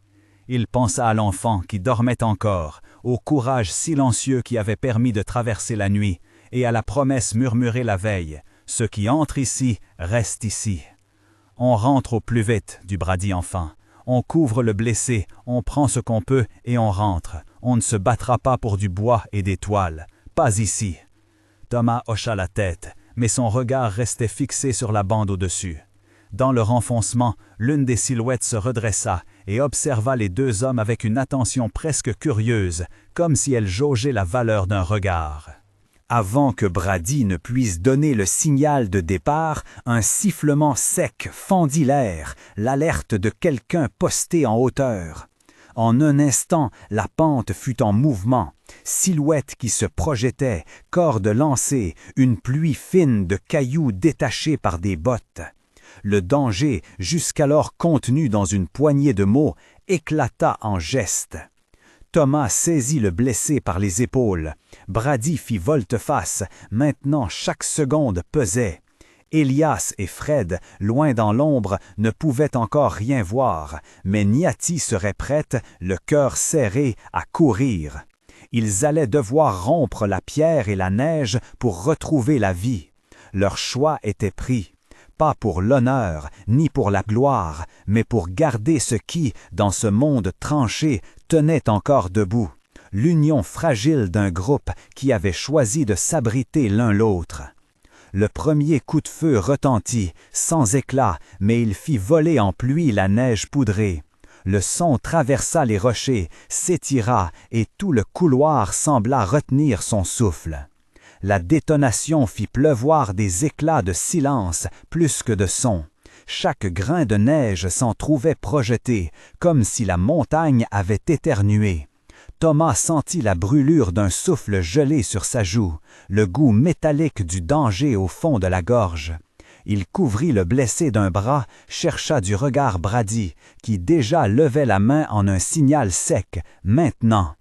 Il pensa à l'enfant qui dormait encore, au courage silencieux qui avait permis de traverser la nuit, et à la promesse murmurée la veille, « Ce qui entre ici, reste ici. » « On rentre au plus vite, » dit Brady enfin. « On couvre le blessé, on prend ce qu'on peut et on rentre. On ne se battra pas pour du bois et des toiles. Pas ici. » Thomas hocha la tête, mais son regard restait fixé sur la bande au-dessus. Dans le renfoncement, l'une des silhouettes se redressa et observa les deux hommes avec une attention presque curieuse, comme si elle jaugeait la valeur d'un regard. Avant que Brady ne puisse donner le signal de départ, un sifflement sec fendit l'air, l'alerte de quelqu'un posté en hauteur. En un instant, la pente fut en mouvement, silhouette qui se projetait, corde lancée, une pluie fine de cailloux détachés par des bottes. Le danger, jusqu'alors contenu dans une poignée de mots, éclata en gestes. Thomas saisit le blessé par les épaules. Brady fit volte-face. Maintenant, chaque seconde pesait. Elias et Fred, loin dans l'ombre, ne pouvaient encore rien voir, mais Niati serait prête, le cœur serré, à courir. Ils allaient devoir rompre la pierre et la neige pour retrouver la vie. Leur choix était pris. Pas pour l'honneur, ni pour la gloire, mais pour garder ce qui, dans ce monde tranché, tenait encore debout, l'union fragile d'un groupe qui avait choisi de s'abriter l'un l'autre. Le premier coup de feu retentit, sans éclat, mais il fit voler en pluie la neige poudrée. Le son traversa les rochers, s'étira, et tout le couloir sembla retenir son souffle. La détonation fit pleuvoir des éclats de silence plus que de son. Chaque grain de neige s'en trouvait projeté, comme si la montagne avait éternué. Thomas sentit la brûlure d'un souffle gelé sur sa joue, le goût métallique du danger au fond de la gorge. Il couvrit le blessé d'un bras, chercha du regard Brady, qui déjà levait la main en un signal sec, maintenant.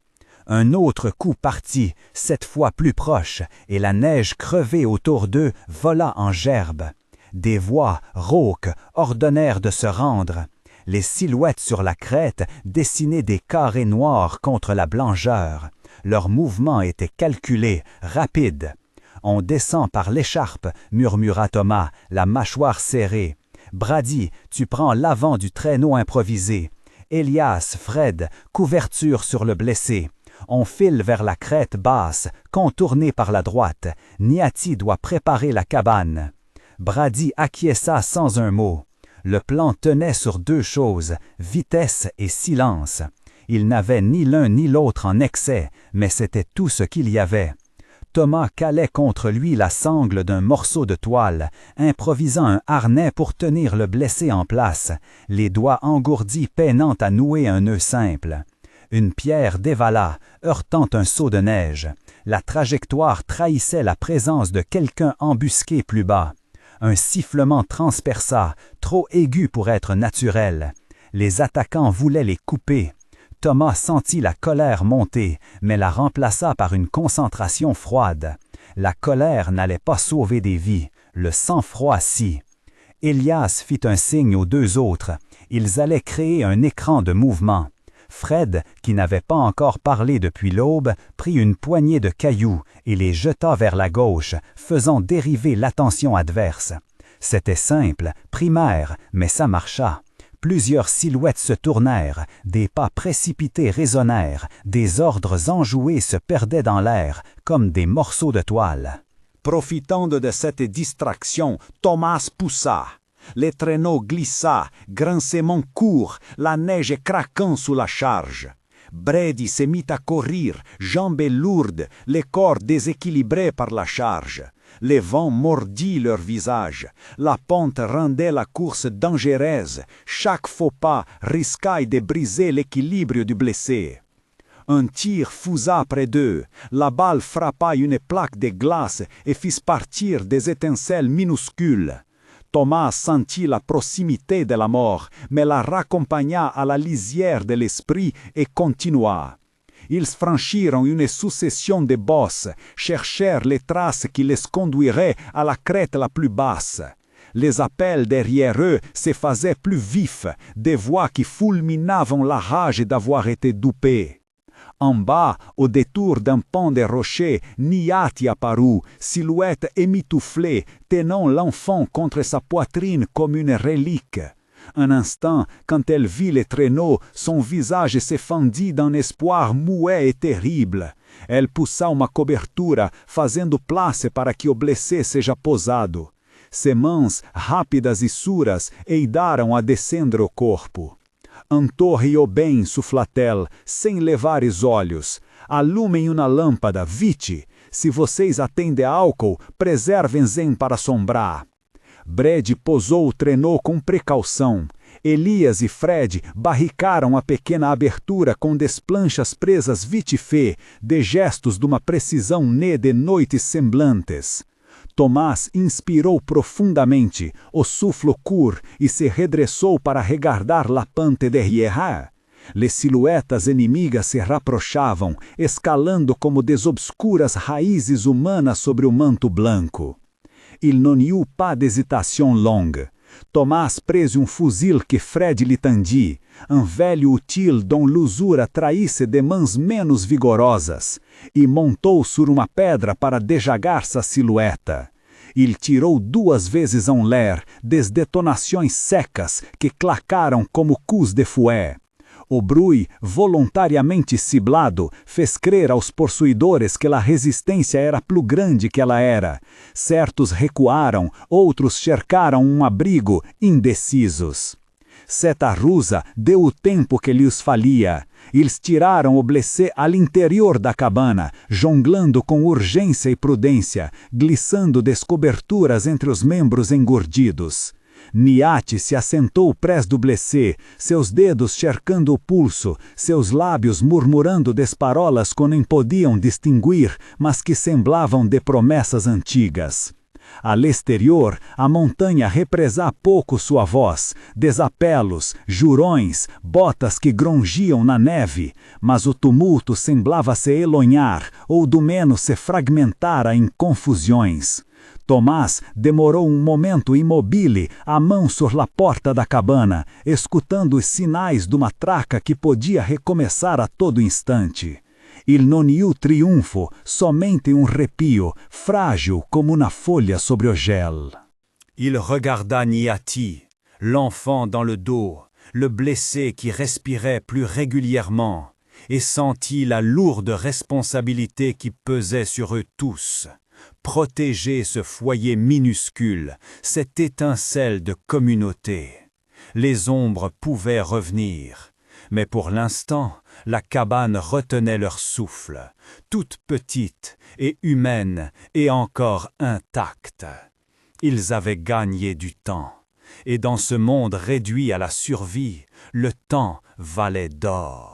Un autre coup partit, cette fois plus proche, et la neige crevée autour d'eux vola en gerbes. Des voix rauques ordonnèrent de se rendre. Les silhouettes sur la crête dessinaient des carrés noirs contre la blancheur. Leurs mouvements étaient calculés, rapides. « On descend par l'écharpe, » murmura Thomas, la mâchoire serrée. « Brady, tu prends l'avant du traîneau improvisé. Elias, Fred, couverture sur le blessé. On file vers la crête basse, contournée par la droite. Niati doit préparer la cabane. » Brady acquiesça sans un mot. Le plan tenait sur deux choses, vitesse et silence. Il n'avait ni l'un ni l'autre en excès, mais c'était tout ce qu'il y avait. Thomas calait contre lui la sangle d'un morceau de toile, improvisant un harnais pour tenir le blessé en place, les doigts engourdis peinant à nouer un nœud simple. Une pierre dévala, heurtant un seau de neige. La trajectoire trahissait la présence de quelqu'un embusqué plus bas. Un sifflement transperça, trop aigu pour être naturel. Les attaquants voulaient les couper. Thomas sentit la colère monter, mais la remplaça par une concentration froide. La colère n'allait pas sauver des vies, le sang-froid si. Elias fit un signe aux deux autres. Ils allaient créer un écran de mouvement. Fred, qui n'avait pas encore parlé depuis l'aube, prit une poignée de cailloux et les jeta vers la gauche, faisant dériver l'attention adverse. C'était simple, primaire, mais ça marcha. Plusieurs silhouettes se tournèrent, des pas précipités résonnèrent, des ordres enjoués se perdaient dans l'air, comme des morceaux de toile. Profitant de cette distraction, Thomas poussa. Les traîneaux glissa, grincement court, la neige craquant sous la charge. Brady se mit à courir, jambes lourdes, les corps déséquilibrés par la charge. Les vents mordit leur visage. La pente rendait la course dangereuse. Chaque faux pas risquait de briser l'équilibre du blessé. Un tir fusa près d'eux. La balle frappa une plaque de glace et fit partir des étincelles minuscules. Thomas sentit la proximité de la mort, mais la raccompagna à la lisière de l'esprit et continua. Ils franchirent une succession de bosses, cherchèrent les traces qui les conduiraient à la crête la plus basse. Les appels derrière eux se faisaient plus vifs, des voix qui fulminaient la rage d'avoir été dupés. En bas, au détour d'un pan de rochers, Niati apparut, silhouette émitouflée, tenant l'enfant contre sa poitrine comme une relique. Un instant, quand elle vit les traîneaux, son visage se fendit d'un espoir muet et terrible. Elle poussa uma cobertura, fazendo place para que o blessé seja posado. Ses mãos, rápidas e suras, eidaram a descender o corpo. Antorre-o bem, Suflatel, sem levares olhos. Alumem uma lâmpada, vite. Se vocês atendem álcool, preservem-se para assombrar. Brady posou o traîneau com precaução. Elias e Fred barricaram a pequena abertura com desplanchas presas vite-fait, de gestos de uma precisão nê de noites semblantes. Tomás inspirou profundamente, o souffle court e se redressou para regardar la pente derrière. Les silhuetas inimigas se rapprochavam, escalando como desobscuras raízes humanas sobre o manto branco. Il non y eut pas d'hésitation longue. Tomás prese um fuzil que Fred lhe tendit, um velho útil dont l'usura trahisse de mãos menos vigorosas, e montou sur uma pedra para dejagar sa silhueta. Il tirou 2 vezes en l'air, des detonações secas que clacaram como cus de fouet. O Brui, voluntariamente ciblado, fez crer aos possuidores que a resistência era plus grande que ela era. Certos recuaram, outros cercaram um abrigo, indecisos. Seta rusa deu o tempo que lhes falia. Eles tiraram o blessé ao interior da cabana, jonglando com urgência e prudência, glissando descoberturas entre os membros engordidos. Niati se assentou prés do blessé, seus dedos cercando o pulso, seus lábios murmurando desparolas que nem podiam distinguir, mas que semblavam de promessas antigas. A l'exterior, a montanha represa há pouco sua voz, desapelos, jurões, botas que grongiam na neve, mas o tumulto semblava se elonhar, ou do menos se fragmentara em confusões. Tomás demorou um momento imobile, a mão sur la porta da cabana, escutando os sinais de uma traca que podia recomeçar a todo instante. Il non iu triunfo, somente um repio, frágil como uma folha sobre o gel. Il regarda Niati, l'enfant dans le dos, le blessé qui respirait plus régulièrement, et sentit la lourde responsabilité qui pesait sur eux tous. Protéger ce foyer minuscule, cette étincelle de communauté. Les ombres pouvaient revenir, mais pour l'instant, la cabane retenait leur souffle, toute petite et humaine et encore intacte. Ils avaient gagné du temps, et dans ce monde réduit à la survie, le temps valait d'or.